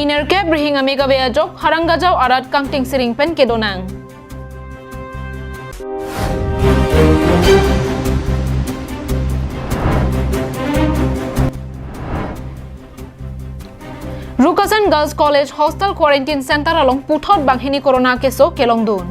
Niner ke brihing amiga beajok harangajau arat kangting siring pen kedonang. Rukasan Girls College Hostel Quarantine Center along Puthot Banghini Corona keso Kelongdun.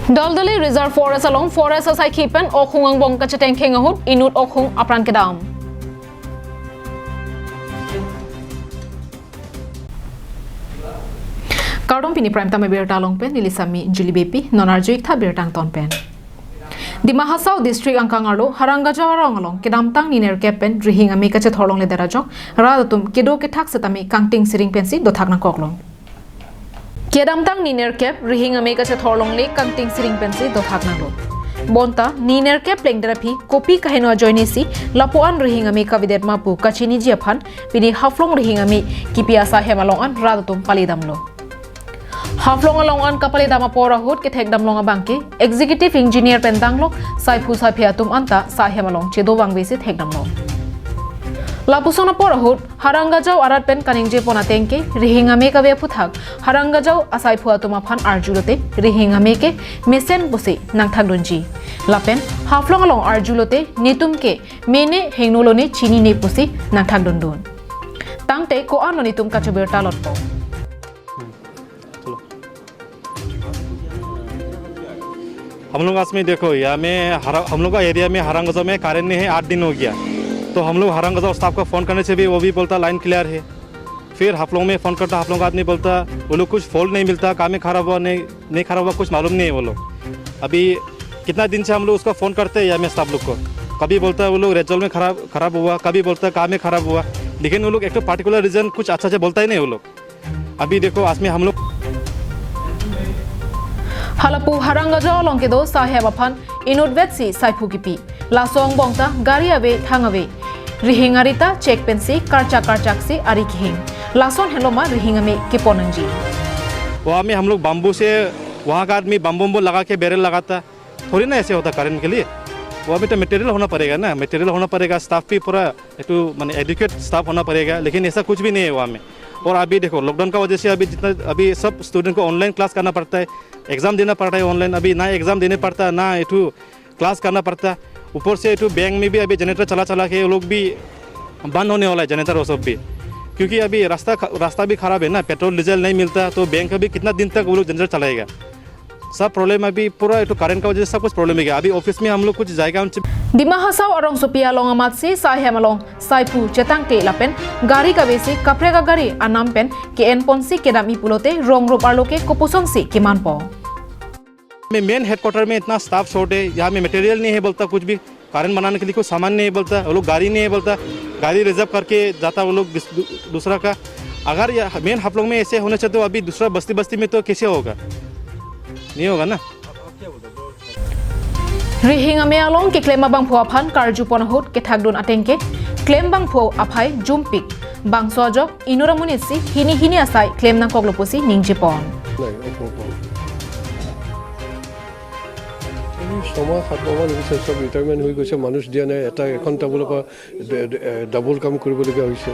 Daldali Reserve Forest along Forest Asai Kipen Okhungang Bong Kachateng Kengahut Inut Okhung Apran Kedam. Kardom pini prime tame berta long pen nilisami Julibepi nonarjuik tha bertang ton pen. Di Mahasau District Angkangarlo Harangajau along kedamtang niner kepen drihing ami kache thorlong le darajok radatum kedo ke thak setami kangting siring pensi do thakna koklong. Kedamtang niner kep rihing ami kache thorlong le kangting siring pensi do thakna lo. Bonta niner kep leng terapi kopi kaheno joinesi lapuan rihing ami kabidet mapu kachini jiaphan pini haflong rihing ami kipiasa hemalongan radatum palidam lo. Haflong alongan kapali dama porahut ke thekdam longa bangki executive engineer pendanglok saifu sapiatum anta sahemalong chedo bangbesi thekdam long lapusona porahut harangajau arat pen kaningje ponatengke rihingame kabe puthak harangajau asaifu atuma phan arjulote rihingame ke mesen bose nangthagdunji lapen haflong along arjulote nitumke mene hengnolone chini ne pusi nangthagdundun tangte ko anonitum kachoberta lotpo हम लोग आज में देखो यहाँ में हम लोग का एरिया में हरंगजाव में कारण नहीं है 8 दिन हो गया तो हम लोग हरंगजाव स्टाफ को फ़ोन करने से भी वो भी बोलता लाइन क्लियर है फिर आप लोग में फ़ोन करता आप लोग का आदमी बोलता वो लोग कुछ फॉल्ट नहीं मिलता काम में खराब हुआ नहीं खराब हुआ कुछ मालूम नहीं है वो लोग अभी कितना दिन से हम लोग उसको फ़ोन करते हैं यहाँ में स्टाफ लोग को कभी बोलता है वो लोग रिजल्ट में खराब हुआ कभी बोलता है काम में खराब हुआ लेकिन वो लोग एक तो पार्टिकुलर रीज़न कुछ अच्छा से बोलता ही नहीं वो लोग अभी देखो आज में हम लोग Halapu harangajau long kedo sahebapan inut vetsi saipu kipi lasong bongta gari abe thangabe rihingarita check pensi karchak si ari kihing lason heloma rihingame kiponangji वहाँ में हम लोग बम्बू से वहाँ का आदमी बम्बू लगा के बैरल लगाता थोड़ी ना ऐसे होता करंट के लिए वहाँ में तो मटेरियल होना पड़ेगा ना मटेरियल होना पड़ेगा स्टाफ भी पूरा एक माने एडुकेट स्टाफ होना पड़ेगा लेकिन ऐसा कुछ भी नहीं है वहाँ में और अभी देखो लॉकडाउन का वजह से अभी सब स्टूडेंट को ऑनलाइन क्लास करना पड़ता है एग्ज़ाम देना पड़ता है ऑनलाइन अभी ना एग्ज़ाम देने पड़ता है ना एटू क्लास करना पड़ता है ऊपर से एटू बैंक में भी अभी जनरेटर चला के वो लोग भी बंद होने वाला है जनरेटर वो सब भी क्योंकि अभी रास्ता भी ख़राब है ना पेट्रोल डीजल नहीं मिलता तो बैंक अभी कितना दिन तक वो लोग जनरेटर चलाएगा सब प्रॉब्लम अभी पूरा एटू करंट का वजह से सब कुछ प्रॉब्लम है अभी ऑफिस में हम लोग कुछ जाएगा Di Mahasau arong supia long amatsi sahemalong saipu cetang te lapen gari kabesi kaprega gari anampen ke enponsi kedam ipulote rong rup arloke kopusongsi kimanpo में मेन हेडक्वार्टर में इतना स्टाफ शॉर्ट है यहाँ में मटेरियल नहीं है बोलता कुछ भी कारण बनाने के लिए कोई सामान नहीं है बोलता वो लोग गाड़ी नहीं है बोलता गाड़ी रिजर्व करके जाता वो लोग दूसरा का अगर मेन आप लोग में ऐसे होना चाहते हो अभी दूसरा बस्ती में तो कैसे होगा नहीं होगा ना Rihingame along ke klema bang phua phan karju ponahut ke thagdun atengke klem bang pho aphai jumpik bang sojok inuramuni si hini asai klem na kokloposi ningjipon সময় 7 মাহ হৈছে সব ৰিটায়াৰমেণ্ট হৈ গৈছে মানুহ দিয়া নাই এটা এখন টেবুলৰ ডাবল কাম কৰিবলগীয়া হৈছে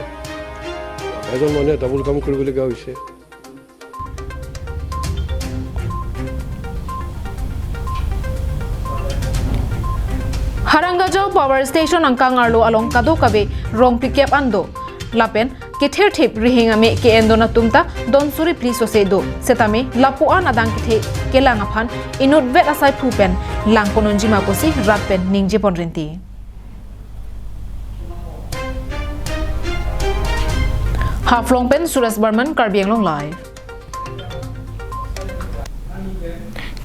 এজন মানুহে ডাবল কাম কৰিবলগীয়া হৈছে Harangajau Power Station Angkangarlo along kado kabe rong pikep ando lapen kither thip rihingame ke endona tumta don suri pliso sedo setame lapuan adang kithe kelang aphan inut vet asai phupen langkononji makosi ratpen ningje ponrinti Haflong pen Suresh Barman Karbi Anglong live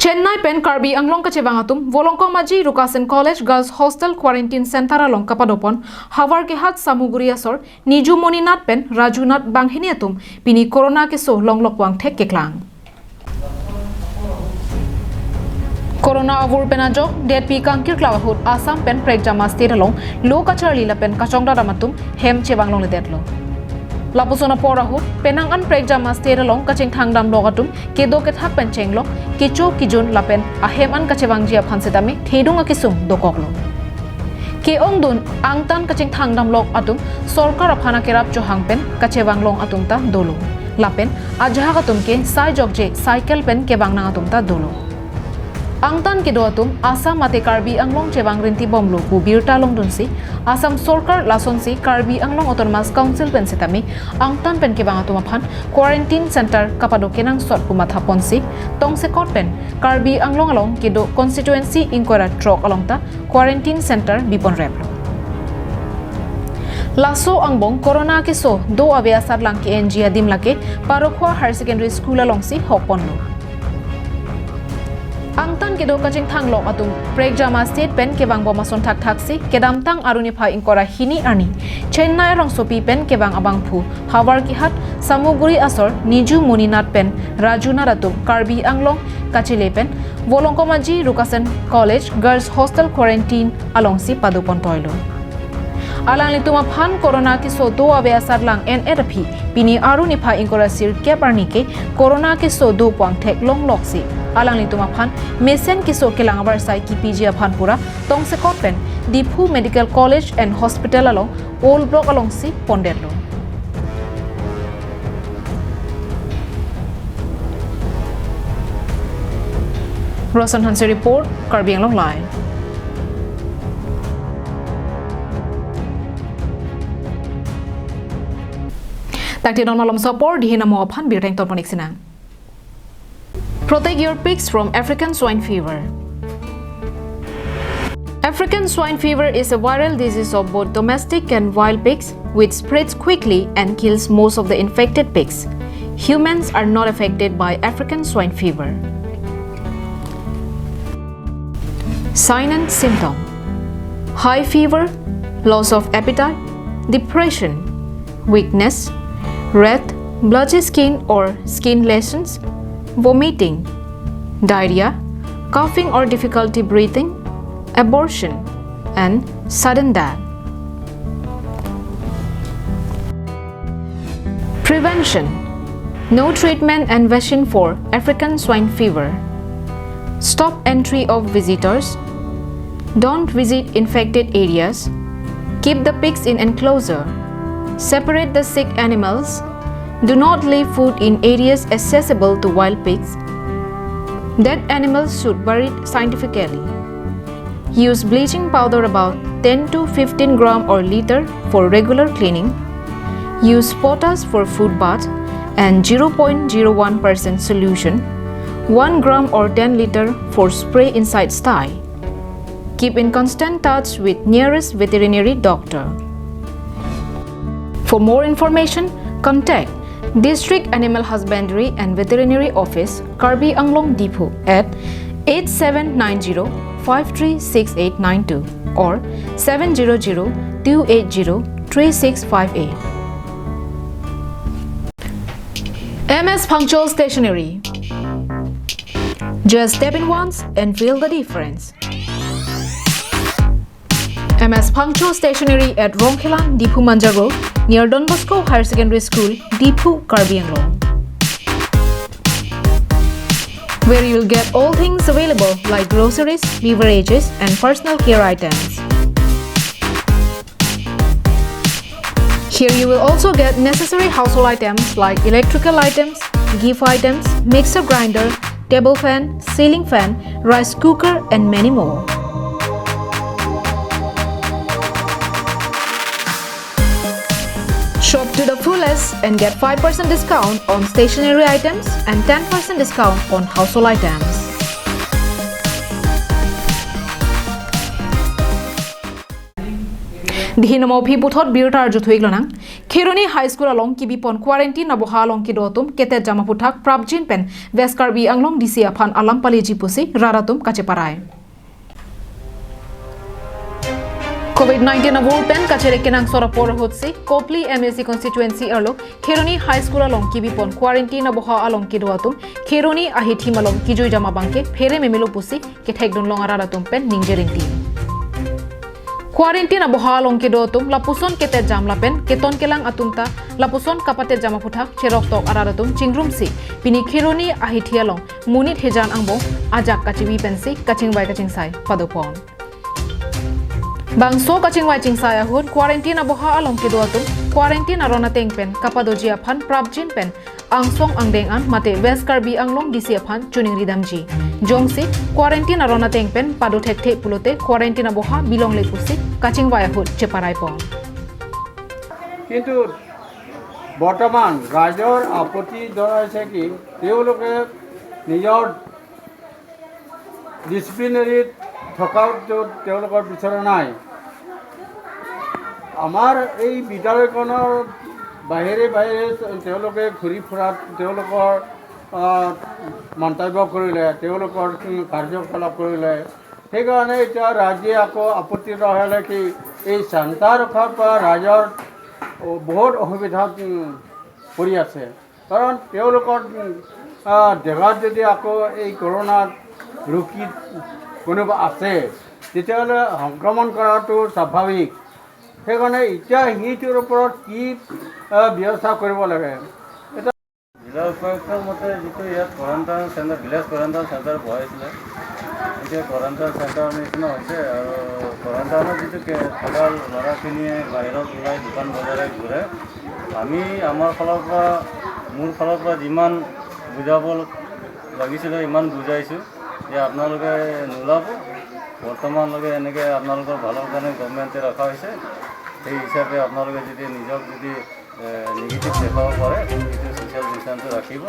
Chennai pen Karbi Anglong kachebangatum volongko maji Rukasen College Girls Hostel Quarantine Center along kapadopon Havar ke hat samuguriasor Niju Moninat pen Rajunat Banghiniatum pini corona ke so longlokwang thek keklang Corona avur penajo det pi kangkir klawahut Assam pen Pregjama state along lo kacharli la pen kachongda ramatum hem chebanglong le detlo Lapusona porahut penangan pregjama state along kaching thangdam logatum kedo ke thak pencheng lo kicho kijun lapen ahem an kachewang jia phansetame thedung akisum dokoklo ke ongdun angtan kaching thangdam lok atum sorkar aphana kerap johang pen kachewang long atum ta dolo lapen ajaha atum ke sai jokje cycle pen ke bang nang atum ta dolo Angtan kido atum Asam mate Karbi Anglong chebang rinti bomlo ku birta long dunsi Asam Sorkar lasonsi Karbi Anglong Autonomous Council pen setami Angtan pen ke bang atum aphan quarantine center kapado kenang sot ku matha ponsi tong se kot pen Karbi Anglong along kido constituency inquira trok along ta quarantine center bipon replo Laso angbong corona ke so do abya sarlang ke NG adim lake Parokhwa Higher Secondary School along si hokponlo Angtan kedo kaching thanglok atum pregjama state pen kebang boma son thak thaksi kedam tang aruni phai inkora hini ani Chennai rong sopi pen kebang abang phu hawar ki hat samuguri asor niju muninat pen rajuna ratum Karbi Anglong kachile pen volongkomaji rukasen college girls hostel quarantine along si padupon toilo Alang lituma phan corona ki so do abe asar lang NRP pini aruni phai inkora sir keparni ke corona ki so do pang thek long loksi Alang lituma phan mesen kiso kelang abar sai ki PG aphan pura tong se kopen Diphu Medical College and Hospital along Old Block along si Ponderlo Rosan Hansi report Karbi Anglong Live Takti don malam support dihina mo aphan birteng torponik sinang Protect your pigs from African swine fever. African swine fever is a viral disease of both domestic and wild pigs which spreads quickly and kills most of the infected pigs. Humans are not affected by African swine fever. Sign and symptom: high fever, loss of appetite, depression, weakness, red, blotchy skin or skin lesions, vomiting, diarrhea, coughing or difficulty breathing, abortion, and sudden death. Prevention: no treatment and vaccine for African swine fever. Stop entry of visitors. Don't visit infected areas. Keep the pigs in enclosure. Separate the sick animals. Do not leave food in areas accessible to wild pigs. Dead animals should be buried scientifically. Use bleaching powder about 10 to 15 gram or liter for regular cleaning. Use potash for food bath and 0.01% solution, 1 gram or 10 liter for spray inside sty. Keep in constant touch with nearest veterinary doctor. For more information, contact District Animal Husbandry and Veterinary Office, Karbi Anglong Depot at 8790-536892 or 700-280-3658. MS Punctual Stationery. Just step in once and feel the difference. MS Punctual Stationery at Rongkhelan, Diphu Manjar Road, near Don Bosco Higher Secondary School, Diphu, Karbi Anglong. Where you will get all things available like groceries, beverages, and personal care items. Here you will also get necessary household items like electrical items, gift items, mixer grinder, table fan, ceiling fan, rice cooker, and many more. Shop to the fullest and get 5% discount on stationery items and 10% discount on household items. Dihinamo piputhot birtar juthuig lonang Kheroni High School along kibipon quarantine aboha along kidotum kete jamaputhak prabjin pen West Karbi Anglong DC aphan alam paleji pusi raratum kacheparai COVID-19 abur pen kachere kenang sora por hotsi Kopli MSC constituency arlo Kheroni High School along kibipon quarantine aboha along kidoatum Kheroni ahithim along kijoi jama bangke phere memelo pusi ke thekdon long raratum pen ningjerinti Quarantine aboha long ke dotum lapuson kete jam lapen keton kelang atumta lapuson kapate jama puthak cherok tok aradatum chingrum si pini khironi ahithialong munit hejan angbo ajak kachiwi pensi kaching bai kaching sai padopon bangso kaching bai ching sai ahun quarantine aboha along ke dotum quarantine arona tengpen kapadojia phan prabjin pen angsong angdeng an mate west karbi anglong disi phan chuning ridamji jongsi quarantine arona tengpen pado thekte pulote quarantine aboha bilong le pusi kaching bai ahut cheparai pon কিন্তু বৰ্তমান ৰাইজৰ আপত্তি জনাইছে কি তেওঁলোকে নিজৰ ডিচিপ্লিনাৰীত থকাটো তেওঁলোকৰ বিচৰা নাই আমাৰ এই বিদ্যালয়খনৰ বাহিৰে বাহিৰে তেওঁলোকে ঘূৰি ফুৰাত তেওঁলোকৰ মন্তব্য কৰিলে তেওঁলোকৰ কাৰ্যকলাপ কৰিলে সেইকাৰণে এতিয়া ৰাইজে আকৌ আপত্তি ৰখালে কি এই শান্তা ৰখাৰ পৰা ৰাইজৰ বহুত অসুবিধাত পৰি আছে কাৰণ তেওঁলোকৰ দেহাত যদি আকৌ এই কৰোণাত ৰোগী কোনোবা আছে তেতিয়াহ'লে সংক্ৰমণ কৰাটো স্বাভাৱিক সেইকাৰণে এতিয়া সেইটোৰ ওপৰত কি ব্যৱস্থা কৰিব লাগে জিলা উপায়ুক্তৰ মতে যিটো ইয়াত quarantine centre village quarantine centre বহাইছিলে এতিয়া কোৱাৰেণ্টাইন চেণ্টাৰ নিচিনা হৈছে আৰু কোৱাৰেণ্টাইনত যিটো থকা ল'ৰাখিনিয়ে বাহিৰত ওলাই দোকান বজাৰে ঘূৰে আমি আমাৰ ফালৰ পৰা মোৰ ফালৰ পৰা যিমান বুজাব লাগিছিলে ইমান বুজাইছোঁ যে আপোনালোকে নোলাব বৰ্তমানলৈকে এনেকৈ আপোনালোকৰ ভালৰ কাৰণে গভৰ্ণমেণ্টে ৰখা হৈছে সেই হিচাপে আপোনালোকে যদি নিজক যদি নিগেটিভ দেখাব পাৰে সেইটো ছ'চিয়েল ডিষ্টেন্সটো ৰাখিব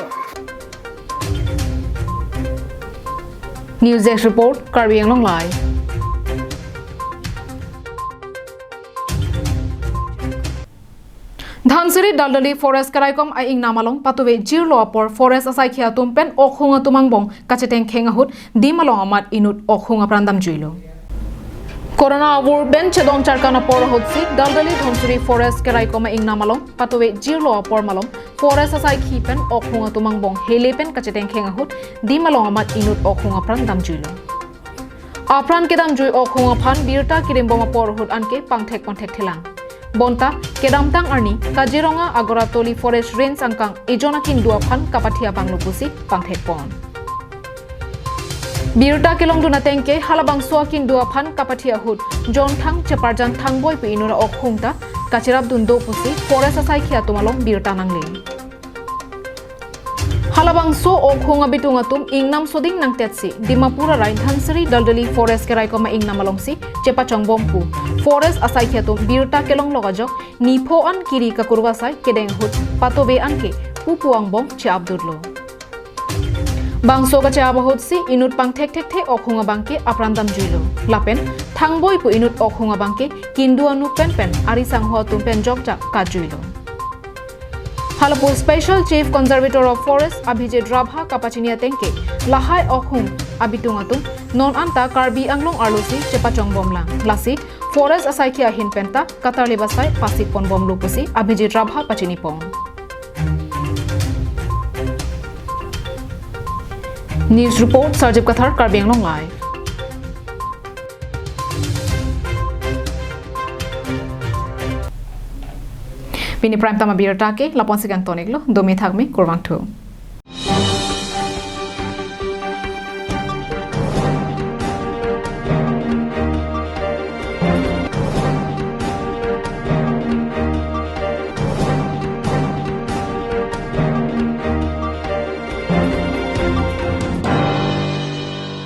News Desk Report Karbi Anglong Live Dhansiri Daldali Forest Karaikom Aing Namalong Patuwe Jirlo Apor Forest Asai Khia Tumpen Okhunga Tumangbong Kacheteng Khengahut Dimalong Amat Inut Okhunga Prandam Juilo Corona Awur Ben Chedong Charkana Por Hotsi Daldali Dhansiri Forest Karaikom Aing Namalong Patuwe Jirlo Apor Malong Forest Asai Khipen Okhunga Tumangbong Helepen Kacheteng Khengahut Dimalong Amat Inut Okhunga Prandam Juilo Apran Kedam Jui Okhunga Phan Birta Kirimboma Por Hut Anke Pangthek Pangthek Thelang Bonta Kedamtang Arni Kajironga Agoratoli Forest Range Angkang Ejonakin Duaphan Kapathia Banglupusi Pangthek Pon Birta Kilong Dunatengke Halabang Suakin Duaphan Kapathia Hut John Thang Cheparjan Thangboy Pe Inura Okhungta Kachirab Dundo Pusi Forest Asai Khia Tumalong Birta Nangle Halabang so Okhunga Bitungatum Ingnam Soding Nang Tetsi Dimapura Rai Dhansiri Daldali Forest Keraikoma Ingnam Alongsi Chepachong Bompu Forest Asai Khiatum Birta Kelong Logajok Nipo An Kiri Kakurwasai Kedeng Hut Patobe Anke Pupuang Bong Che Abdurlo Bangso Che Abahotsi Inut Pang Tek Tek Tek Okhunga Bangke Aprandam Juilo Lapen Thangboy Pu Inut Okhunga Bangke Kinduanu Pen Pen Arisang Ho Tumpen Jokjak Kajuilo Halapur Special Chief Conservator of Forest Abhijit Rabha Kapachinia Tenke Lahai Okhung Abitungatum Non Anta Karbi Anglong Arlusi Chepachong Bomlang Lasi Forest Asai Khia Hin Penta Katar Lebasai Pasik Pon Bom Lupusi Abhijit Rabha Pachini Pong News Report Sarjib Kathar Karbi Anglong Live Pini Prime Tama Birta ke lapon sikan toniglo domi thagme kurwang thu